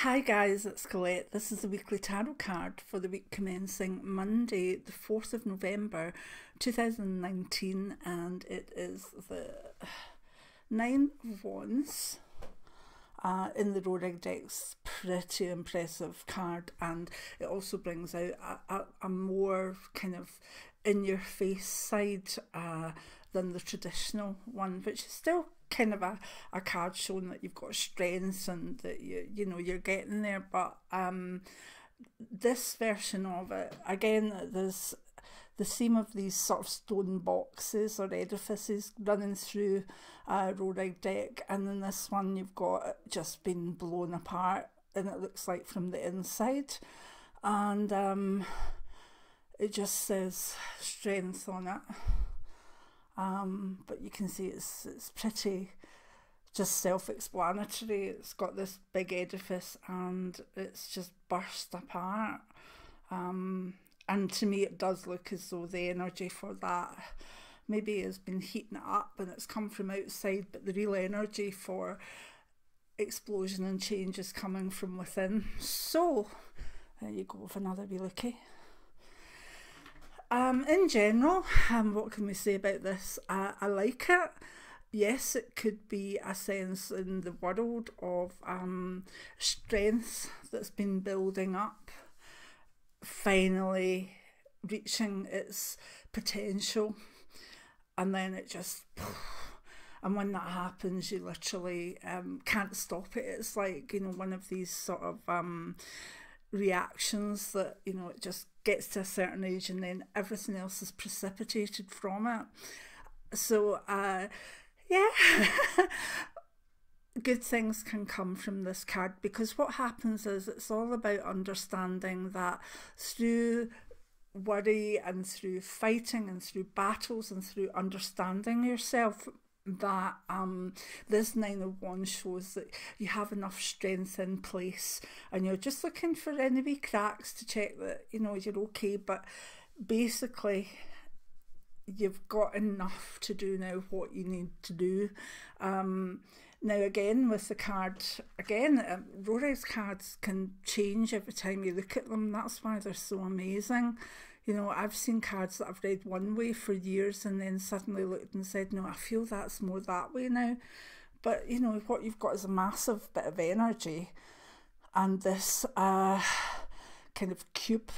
Hi guys, it's Colette. This is the weekly tarot card for the week commencing Monday, the 4th of November 2019, and it is the Nine of Wands in the Rorig deck's pretty impressive card, and it also brings out a more kind of in-your-face side than the traditional one, which is still kind of a card showing that you've got strength and that you know you're getting there, but this version of it, again, there's the theme of these sort of stone boxes or edifices running through Rorig deck, and then this one you've got it just been blown apart and it looks like from the inside, and it just says strength on it. But you can see it's pretty just self-explanatory. It's got this big edifice and it's just burst apart. And to me it does look as though the energy for that maybe has been heating it up and it's come from outside, but the real energy for explosion and change is coming from within. So there you go with another wee lookie. In general, what can we say about this? I like it. Yes, it could be a sense in the world of strength that's been building up, finally reaching its potential, and then it just, and when that happens, you literally can't stop it. It's like, you know, one of these sort of reactions that, you know, it just gets to a certain age and then everything else is precipitated from it. So yeah, good things can come from this card, because what happens is it's all about understanding that through worry and through fighting and through battles and through understanding yourself, that this Nine of Wands shows that you have enough strength in place and you're just looking for any wee cracks to check that, you know, you're okay, but basically you've got enough to do now what you need to do. Now again, with the card, again, Rorig's cards can change every time you look at them. That's why they're so amazing. You know, I've seen cards that I've read one way for years and then suddenly looked and said, no, I feel that's more that way now. But, you know, what you've got is a massive bit of energy and this kind of cube,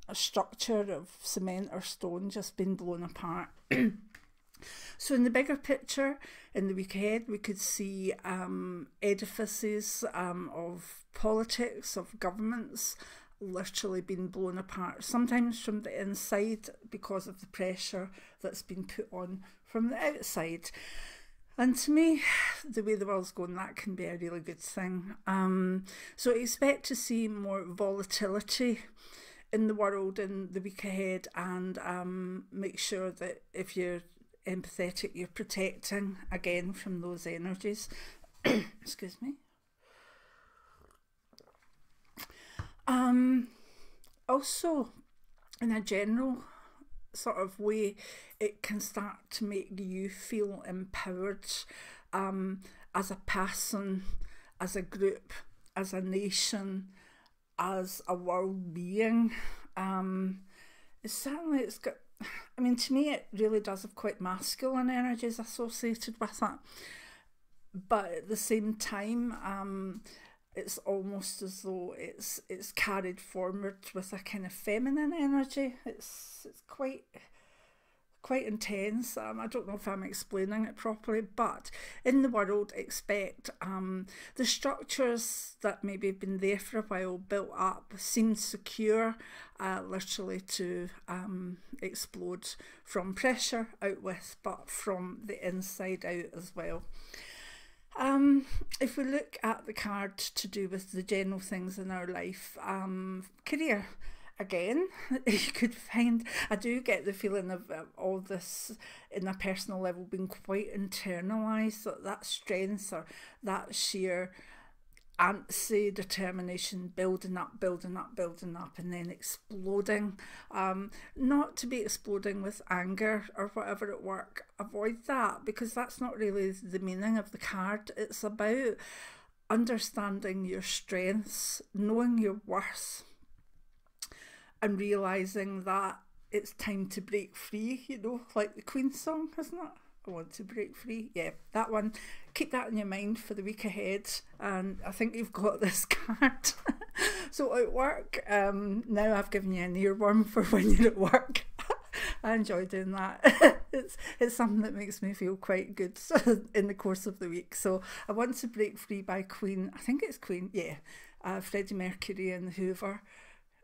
a structure of cement or stone just been blown apart. So in the bigger picture, in the week ahead, we could see edifices of politics, of governments, literally been blown apart, sometimes from the inside because of the pressure that's been put on from the outside. And to me, the way the world's going, that can be a really good thing. So expect to see more volatility in the world in the week ahead, and make sure that if you're empathetic, you're protecting again from those energies. Excuse me. Also, in a general sort of way, it can start to make you feel empowered as a person, as a group, as a nation, as a world being. It's got, I mean, to me it really does have quite masculine energies associated with it, but at the same time it's almost as though it's carried forward with a kind of feminine energy. It's quite intense. I don't know if I'm explaining it properly, but in the world, expect the structures that maybe have been there for a while, built up, seem secure, literally to explode from pressure out with, but from the inside out as well. If we look at the card to do with the general things in our life, career, again, you could find, I do get the feeling of all this in a personal level being quite internalised, that strength or that sheer antsy determination building up, and then exploding. Not to be exploding with anger or whatever at work. Avoid that, because that's not really the meaning of the card. It's about understanding your strengths, knowing your worth, and realising that it's time to break free, you know, like the Queen song, isn't it? I want to break free. Yeah, that one. Keep that in your mind for the week ahead. And I think you've got this card. So at work, now I've given you an earworm for when you're at work. I enjoy doing that. It's something that makes me feel quite good in the course of the week. So I want to break free by Queen. I think it's Queen. Yeah, Freddie Mercury and Hoover.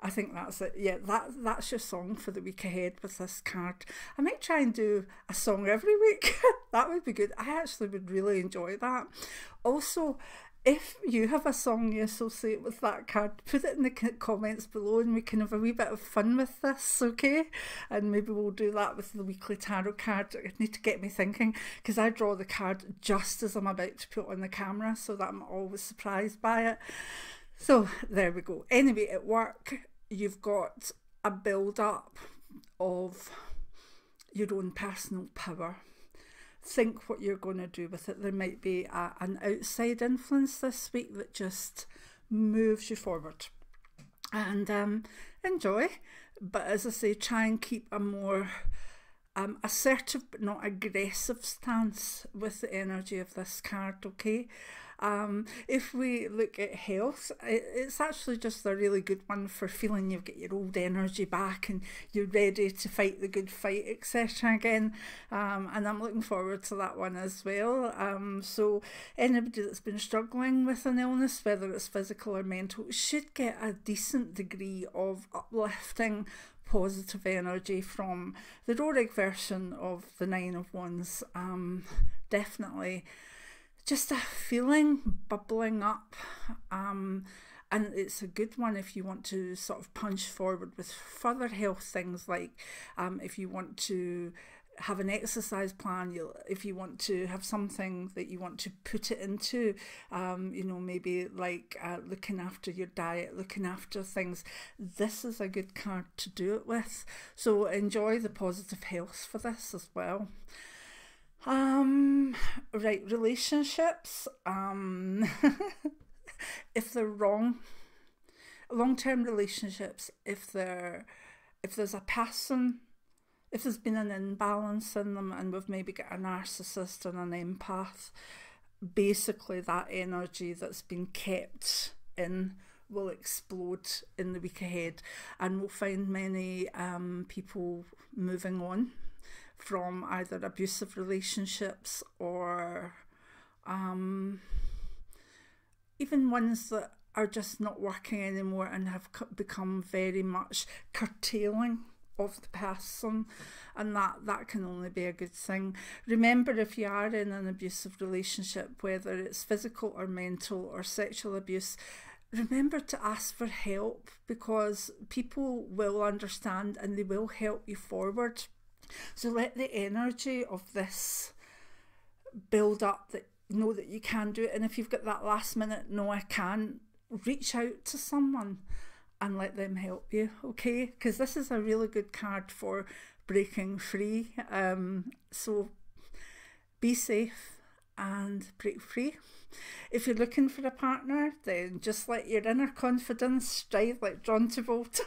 I think that's it. Yeah, that's your song for the week ahead with this card. I might try and do a song every week. That would be good. I actually would really enjoy that. Also, if you have a song you associate with that card, put it in the comments below and we can have a wee bit of fun with this, okay? And maybe we'll do that with the weekly tarot card. I need to get me thinking, because I draw the card just as I'm about to put it on the camera so that I'm always surprised by it. So there we go. Anyway, at work, you've got a build-up of your own personal power. Think what you're going to do with it. There might be an outside influence this week that just moves you forward. And enjoy. But as I say, try and keep a more assertive but not aggressive stance with the energy of this card, okay? If we look at health, it's actually just a really good one for feeling you've got your old energy back and you're ready to fight the good fight, etc. again. And I'm looking forward to that one as well. So anybody that's been struggling with an illness, whether it's physical or mental, should get a decent degree of uplifting positive energy from the Doric version of the Nine of Wands. Definitely just a feeling bubbling up, and it's a good one if you want to sort of punch forward with further health things, like if you want to have an exercise plan, if you want to have something that you want to put it into, you know, maybe like looking after your diet, looking after things. This is a good card to do it with. So enjoy the positive health for this as well. Right, relationships, if they're wrong, long-term relationships, if there's a person, if there's been an imbalance in them and we've maybe got a narcissist and an empath, basically that energy that's been kept in will explode in the week ahead, and we'll find many people moving on from either abusive relationships or even ones that are just not working anymore and have become very much curtailing of the person, and that can only be a good thing. Remember, if you are in an abusive relationship, whether it's physical or mental or sexual abuse, remember to ask for help, because people will understand and they will help you forward. So let the energy of this build up, that know that you can do it. And if you've got that last minute, no, I can't, reach out to someone and let them help you, okay? Because this is a really good card for breaking free. So be safe and break free. If you're looking for a partner, then just let your inner confidence strive like John Travolta.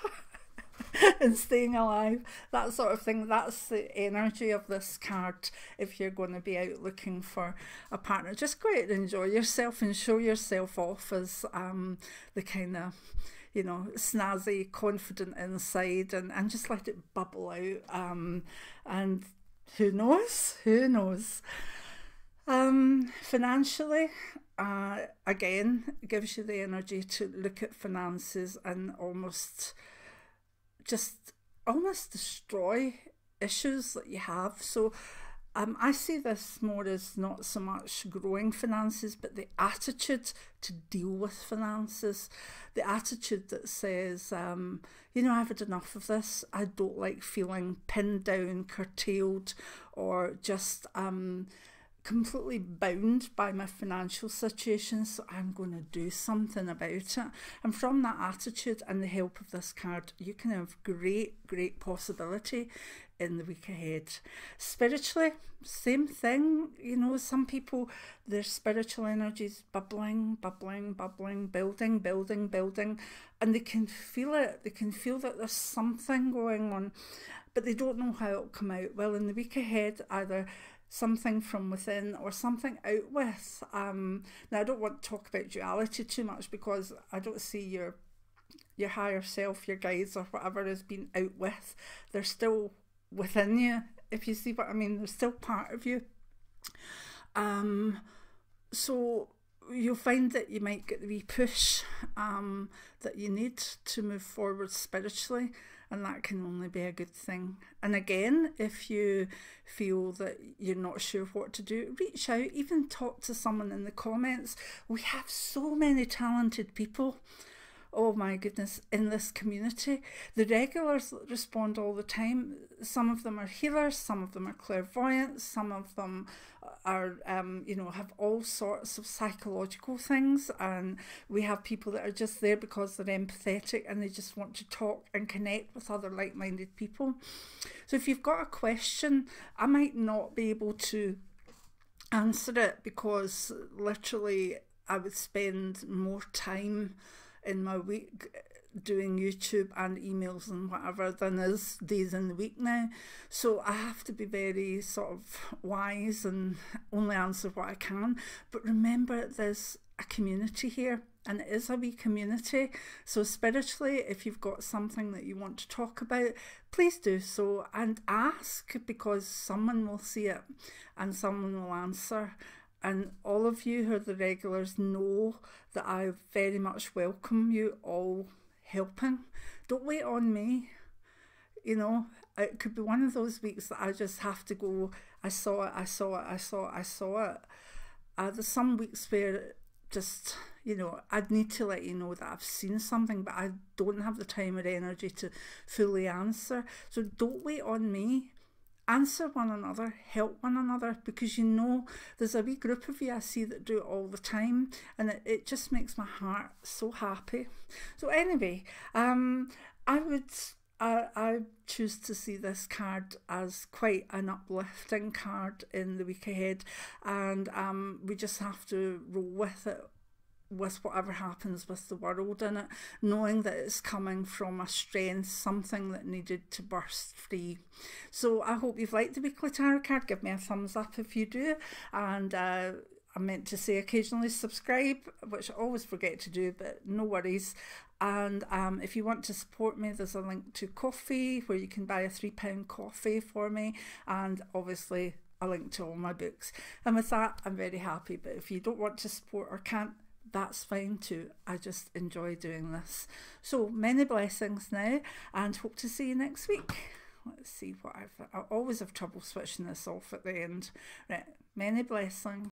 And staying alive, that sort of thing. That's the energy of this card. If you're going to be out looking for a partner, just go out and enjoy yourself and show yourself off as the kind of, you know, snazzy, confident inside, and just let it bubble out. And who knows? Financially, again, it gives you the energy to look at finances and almost destroy issues that you have. So I see this more as not so much growing finances, but the attitude to deal with finances, the attitude that says, you know, I've had enough of this. I don't like feeling pinned down, curtailed, or just completely bound by my financial situation, so I'm going to do something about it. And from that attitude and the help of this card, you can have great possibility in the week ahead. Spiritually, same thing. You know, some people, their spiritual energy is bubbling, building, and they can feel it. They can feel that there's something going on, but they don't know how it'll come out. Well, in the week ahead, either something from within or something out with. Now, I don't want to talk about duality too much, because I don't see your higher self, your guides or whatever has been out with. They're still within you, if you see what I mean. They're still part of you. So you'll find that you might get the wee push that you need to move forward spiritually, and that can only be a good thing. And again, if you feel that you're not sure what to do, reach out, even talk to someone in the comments. We have so many talented people, oh my goodness, in this community. The regulars respond all the time. Some of them are healers, some of them are clairvoyants, some of them are, you know, have all sorts of psychological things, and we have people that are just there because they're empathetic and they just want to talk and connect with other like-minded people. So if you've got a question, I might not be able to answer it, because literally I would spend more time in my week doing YouTube and emails and whatever than is days in the week now. So I have to be very sort of wise and only answer what I can. But remember, there's a community here, and it is a wee community. So spiritually, if you've got something that you want to talk about, please do so, and ask, because someone will see it and someone will answer. And all of you who are the regulars know that I very much welcome you all helping. Don't wait on me. You know, it could be one of those weeks that I just have to go, I saw it. There's some weeks where just, you know, I'd need to let you know that I've seen something, but I don't have the time or energy to fully answer. So don't wait on me. Answer one another, help one another, because you know there's a wee group of you I see that do it all the time, and it just makes my heart so happy. So anyway, I choose to see this card as quite an uplifting card in the week ahead, and we just have to roll with it, with whatever happens with the world in it, knowing that it's coming from a strength, something that needed to burst free. So I hope you've liked the weekly tarot card. Give me a thumbs up if you do, and I meant to say occasionally subscribe, which I always forget to do, but no worries. And if you want to support me, there's a link to coffee where you can buy a £3 coffee for me, and obviously a link to all my books. And with that, I'm very happy. But if you don't want to support or can't, that's fine too. I just enjoy doing this. So many blessings now, and hope to see you next week. Let's see what I always have trouble switching this off at the end. Right, many blessings.